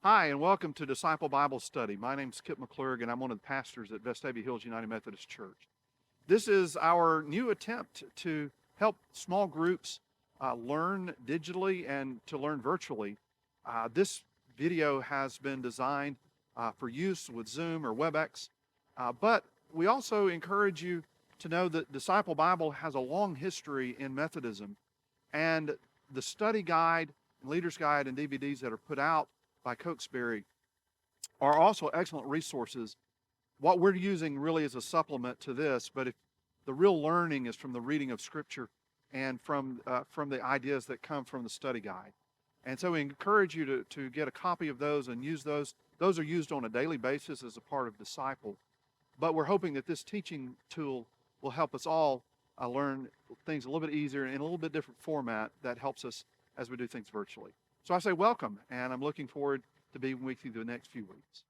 Hi, and welcome to Disciple Bible Study. My name's Kip McClurg, and I'm one of the pastors at Vestavia Hills United Methodist Church. This is our new attempt to help small groups learn digitally and to learn virtually. This video has been designed for use with Zoom or WebEx, but we also encourage you to know that Disciple Bible has a long history in Methodism, and the study guide, leader's guide, and DVDs that are put out by Cokesbury are also excellent resources. What we're using really is a supplement to this, but if the real learning is from the reading of Scripture and from the ideas that come from the study guide. And so we encourage you to get a copy of those and use those. Those are used on a daily basis as a part of Disciple. But we're hoping that this teaching tool will help us all learn things a little bit easier in a little bit different format that helps us as we do things virtually. So I say welcome, and I'm looking forward to being with you the next few weeks.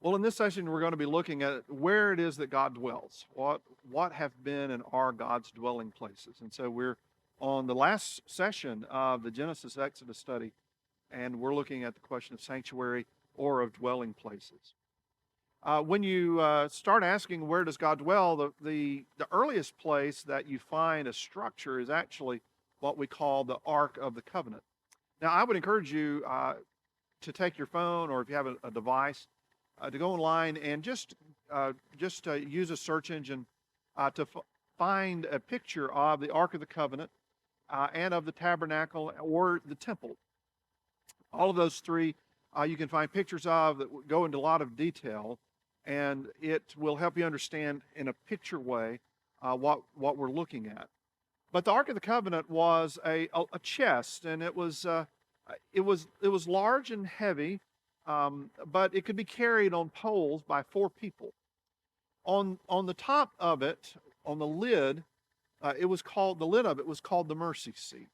Well, in this session, we're going to be looking at where it is that God dwells. What have been and are God's dwelling places? And so we're on the last session of the Genesis Exodus study, and we're looking at the question of sanctuary or of dwelling places. When you start asking where does God dwell, the earliest place that you find a structure is actually what we call the Ark of the Covenant. Now, I would encourage you to take your phone, or if you have a device, to go online and just use a search engine to find a picture of the Ark of the Covenant and of the tabernacle or the temple. All of those three you can find pictures of that go into a lot of detail, and it will help you understand in a picture way what we're looking at. But the Ark of the Covenant was a chest, and it was large and heavy, but it could be carried on poles by 4 people. On the top of it, on the lid, the lid of it was called the mercy seat.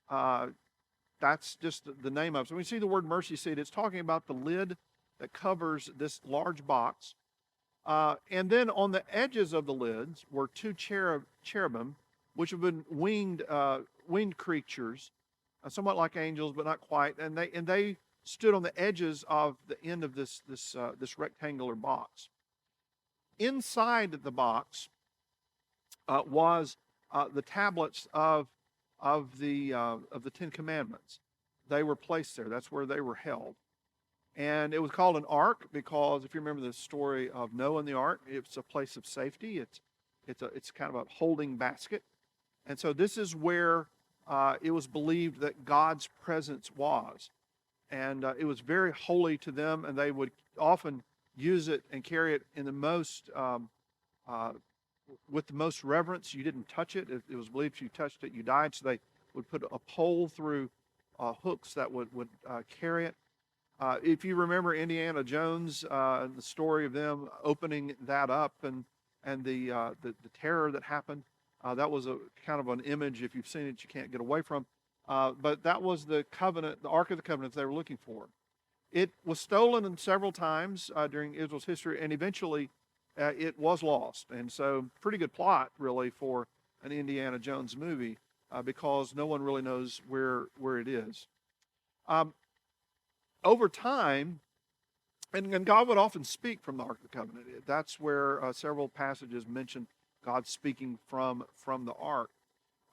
That's just the name of it. So when you see the word mercy seat, it's talking about the lid that covers this large box. And then on the edges of the lids were 2 cherubim, which have been winged creatures, somewhat like angels, but not quite. And they stood on the edges of the end of this rectangular box. Inside the box was the tablets of the 10 Commandments. They were placed there. That's where they were held. And it was called an ark because if you remember the story of Noah and the ark, it's a place of safety. It's kind of a holding basket. And so this is where it was believed that God's presence was. And it was very holy to them, and they would often use it and carry it in the most with the most reverence. You didn't touch it. It was believed if you touched it, you died. So they would put a pole through hooks that would carry it. If you remember Indiana Jones, the story of them opening that up and the terror that happened, that was a kind of an image, if you've seen it, you can't get away from. But that was the covenant, the Ark of the Covenant they were looking for. It was stolen several times during Israel's history, and eventually it was lost. And so pretty good plot, really, for an Indiana Jones movie because no one really knows where it is. Over time, and God would often speak from the Ark of the Covenant. That's where several passages mention God speaking from the ark.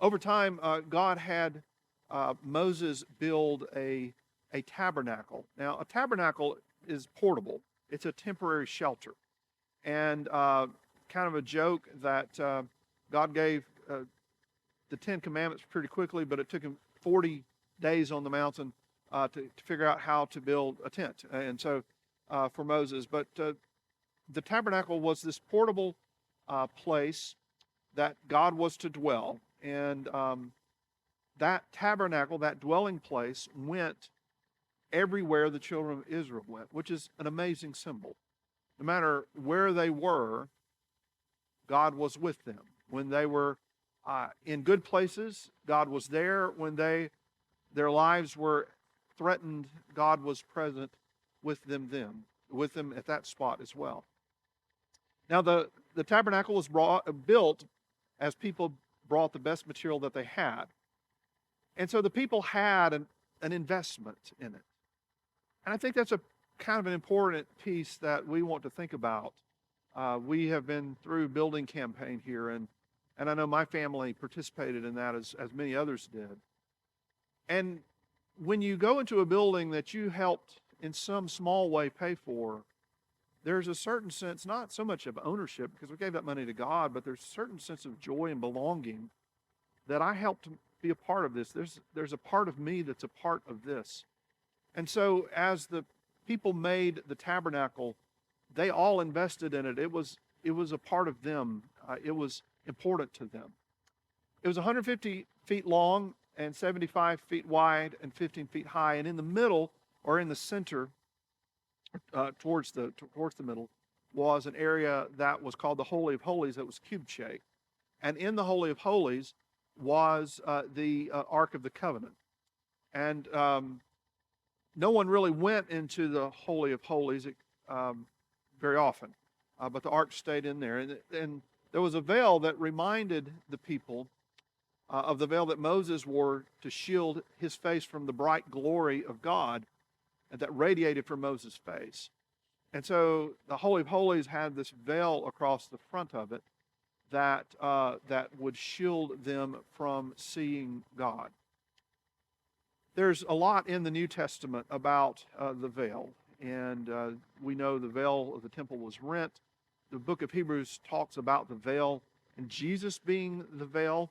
Over time, God had Moses build a tabernacle. Now, a tabernacle is portable. It's a temporary shelter. And kind of a joke that God gave the 10 Commandments pretty quickly, but it took him 40 days on the mountain to figure out how to build a tent. And so for Moses. But the tabernacle was this portable place that God was to dwell. And that tabernacle, that dwelling place, went everywhere the children of Israel went, which is an amazing symbol. No matter where they were, God was with them. When they were in good places, God was there. When their lives were threatened, God was present with them at that spot as well. Now, the tabernacle was built as people brought the best material that they had. And so the people had an investment in it. And I think that's a kind of an important piece that we want to think about. We have been through building campaign here, and I know my family participated in that as many others did. And when you go into a building that you helped in some small way pay for, there's a certain sense, not so much of ownership, because we gave that money to God, but there's a certain sense of joy and belonging that I helped be a part of this. There's a part of me that's a part of this. And so as the people made the tabernacle, they all invested in it. It was a part of them. It was important to them. It was 150 feet long and 75 feet wide and 15 feet high. And in the middle, or in the center, towards the middle, was an area that was called the Holy of Holies that was cube-shaped. And in the Holy of Holies was the Ark of the Covenant. And no one really went into the Holy of Holies very often, but the Ark stayed in there. And there was a veil that reminded the people of the veil that Moses wore to shield his face from the bright glory of God and that radiated from Moses' face. And so the Holy of Holies had this veil across the front of it that would shield them from seeing God. There's a lot in the New Testament about the veil, and we know the veil of the temple was rent. The book of Hebrews talks about the veil and Jesus being the veil.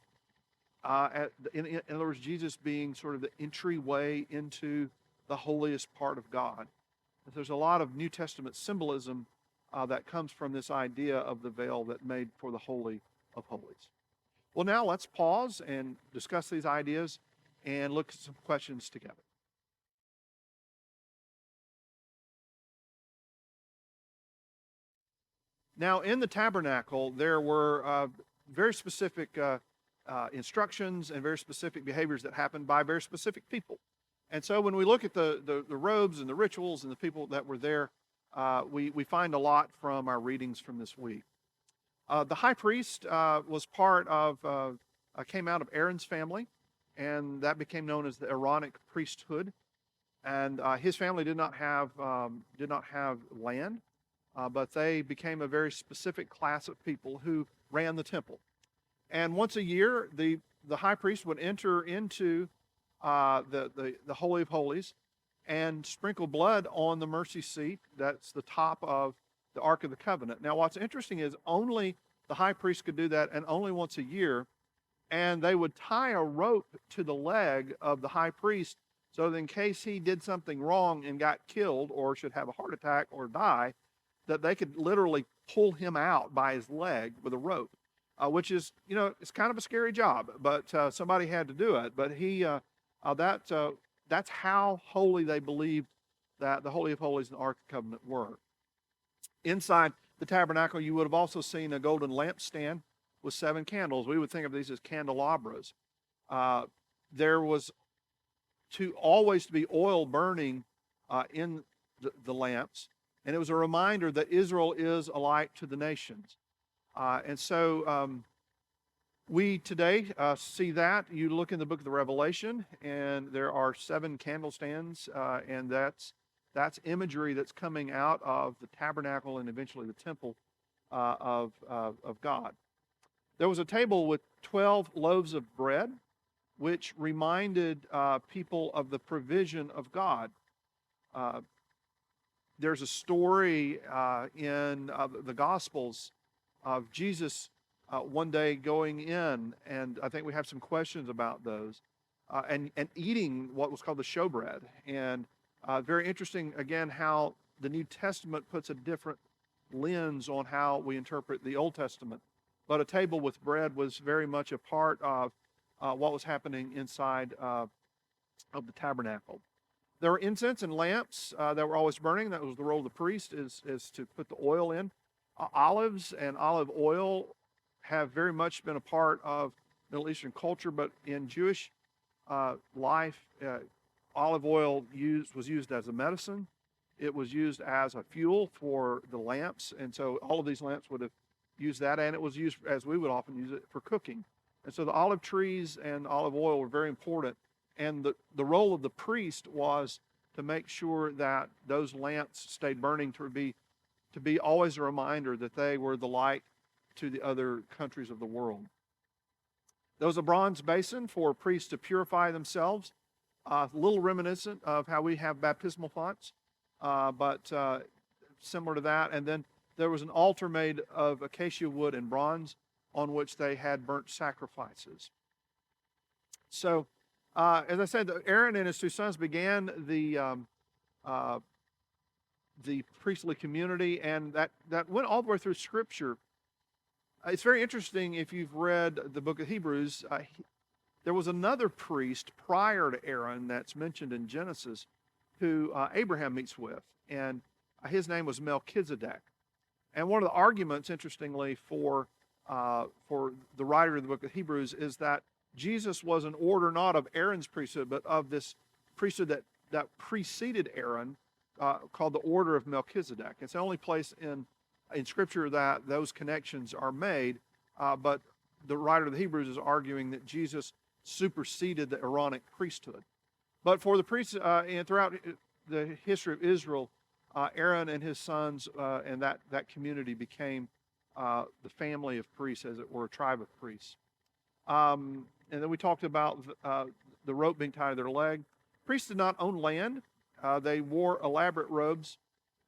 In other words, Jesus being sort of the entryway into the holiest part of God. And there's a lot of New Testament symbolism that comes from this idea of the veil that made for the Holy of Holies. Well, now let's pause and discuss these ideas and look at some questions together. Now, in the tabernacle, there were very specific instructions and very specific behaviors that happened by very specific people. And so when we look at the robes and the rituals and the people that were there, we find a lot from our readings from this week. The high priest was part of, came out of Aaron's family, and that became known as the Aaronic Priesthood. And his family did not have land, but they became a very specific class of people who ran the temple. And once a year, the high priest would enter into the Holy of Holies and sprinkle blood on the mercy seat. That's the top of the Ark of the Covenant. Now, what's interesting is only the high priest could do that, and only once a year. And they would tie a rope to the leg of the high priest so that in case he did something wrong and got killed or should have a heart attack or die, that they could literally pull him out by his leg with a rope, which is, it's kind of a scary job, but somebody had to do it. But that's how holy they believed that the Holy of Holies and the Ark of the Covenant were. Inside the tabernacle, you would have also seen a golden lampstand with 7 candles. We would think of these as candelabras. There was always to be oil burning in the lamps, and it was a reminder that Israel is a light to the nations. And so we today see that. You look in the book of the Revelation, and there are 7 candlestands, and that's imagery that's coming out of the tabernacle and eventually the temple of God. There was a table with 12 loaves of bread, which reminded people of the provision of God. There's a story in the Gospels of Jesus one day going in, and I think we have some questions about those, and eating what was called the showbread. And very interesting, again, how the New Testament puts a different lens on how we interpret the Old Testament. But a table with bread was very much a part of what was happening inside of the tabernacle. There were incense and lamps that were always burning. That was the role of the priest, is to put the oil in. Olives and olive oil have very much been a part of Middle Eastern culture, but in Jewish life, olive oil was used as a medicine. It was used as a fuel for the lamps, and so all of these lamps would have used that, and it was used, as we would often use it, for cooking. And so the olive trees and olive oil were very important And the role of the priest was to make sure that those lamps stayed burning, to be always a reminder that they were the light to the other countries of the world. There was a bronze basin for priests to purify themselves, a little reminiscent of how we have baptismal fonts, but similar to that. And then there was an altar made of acacia wood and bronze on which they had burnt sacrifices. So, as I said, Aaron and his two sons began the priestly community, and that went all the way through Scripture. It's very interesting if you've read the book of Hebrews. There was another priest prior to Aaron that's mentioned in Genesis who Abraham meets with, and his name was Melchizedek. And one of the arguments, interestingly, for the writer of the book of Hebrews is that Jesus was an order not of Aaron's priesthood, but of this priesthood that preceded Aaron, called the order of Melchizedek. It's the only place in Scripture that those connections are made, but the writer of the Hebrews is arguing that Jesus superseded the Aaronic priesthood. But for the priests, and throughout the history of Israel, Aaron and his sons and that community became the family of priests, as it were, a tribe of priests. And then we talked about the rope being tied to their leg. Priests did not own land. They wore elaborate robes.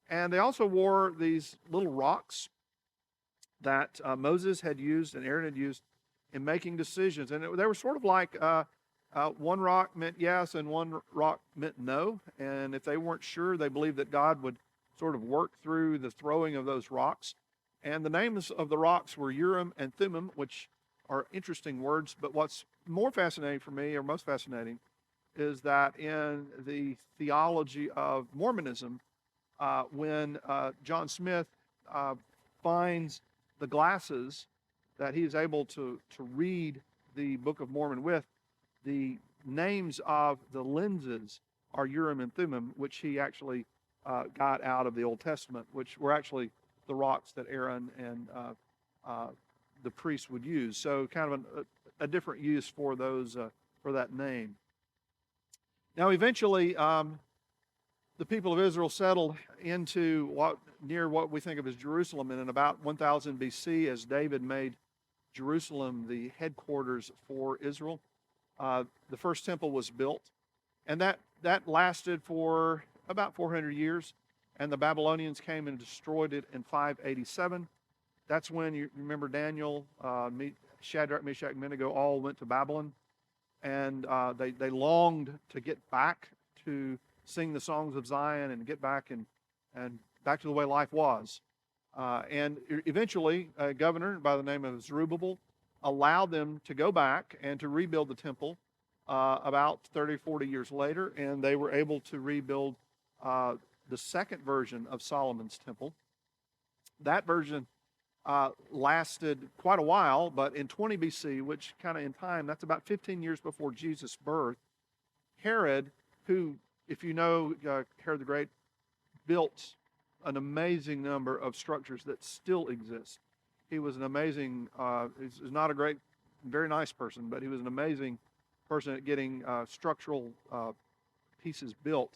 And they also wore these little rocks that Moses had used and Aaron had used in making decisions. And they were sort of like one rock meant yes and one rock meant no. And if they weren't sure, they believed that God would sort of work through the throwing of those rocks. And the names of the rocks were Urim and Thummim, which are interesting words. But what's more fascinating for me, or most fascinating, is that in the theology of Mormonism, when John Smith finds the glasses that he is able to read the Book of Mormon with, the names of the lenses are Urim and Thummim, which he actually got out of the Old Testament, which were actually the rocks that Aaron and the priests would use. So kind of a different use for those for that name. Now, eventually, the people of Israel settled into near what we think of as Jerusalem, and in about 1000 BC, as David made Jerusalem the headquarters for Israel, the first temple was built, and that lasted for about 400 years, and the Babylonians came and destroyed it in 587. That's when, you remember, Daniel, Shadrach, Meshach, and Abednego all went to Babylon, and they longed to get back to sing the songs of Zion and get back and back to the way life was. And eventually, a governor by the name of Zerubbabel allowed them to go back and to rebuild the temple about 30, 40 years later, and they were able to rebuild the second version of Solomon's temple. That version lasted quite a while, but in 20 BC, which kind of in time, that's about 15 years before Jesus' birth, Herod, who, if you know Herod the Great, built an amazing number of structures that still exist. He was an amazing, he's not a great, very nice person, but he was an amazing person at getting structural pieces built.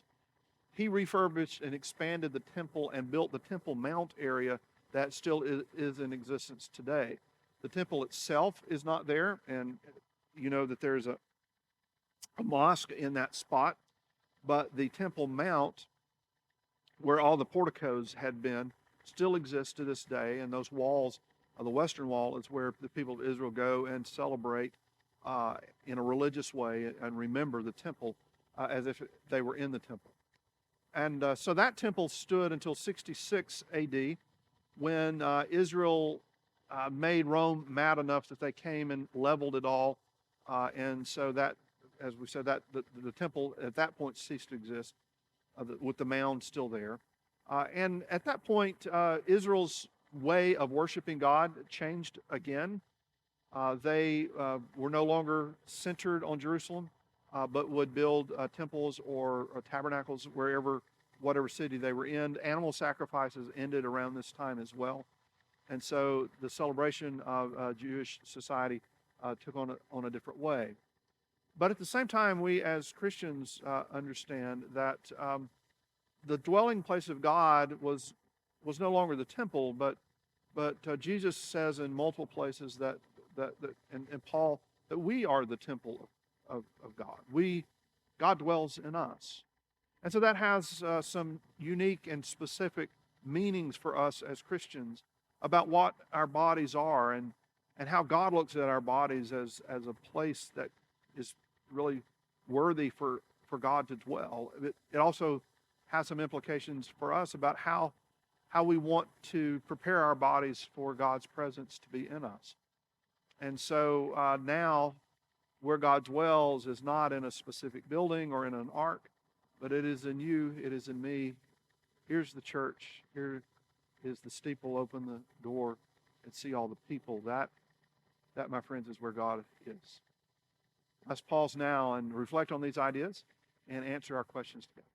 He refurbished and expanded the temple and built the Temple Mount area that still is in existence today. The temple itself is not there, and you know that there's a mosque in that spot, but the Temple Mount, where all the porticos had been, still exists to this day, and those walls, the western wall, is where the people of Israel go and celebrate in a religious way and remember the temple as if they were in the temple. And so that temple stood until 66 AD, when Israel made Rome mad enough that they came and leveled it all. And so that, as we said, that the temple at that point ceased to exist, with the mound still there. And at that point, Israel's way of worshiping God changed again. They were no longer centered on Jerusalem, but would build temples or tabernacles whatever city they were in. Animal sacrifices ended around this time as well. And so the celebration of Jewish society took on a different way. But at the same time, we as Christians understand that the dwelling place of God was no longer the temple, but Jesus says in multiple places and Paul, that we are the temple of God. God dwells in us. And so that has some unique and specific meanings for us as Christians about what our bodies are and how God looks at our bodies as a place that is really worthy for God to dwell. It also has some implications for us about how we want to prepare our bodies for God's presence to be in us. And so now where God dwells is not in a specific building or in an ark, but it is in you, it is in me. Here's the church. Here is the steeple. Open the door and see all the people. That, my friends, is where God is. Let's pause now and reflect on these ideas and answer our questions together.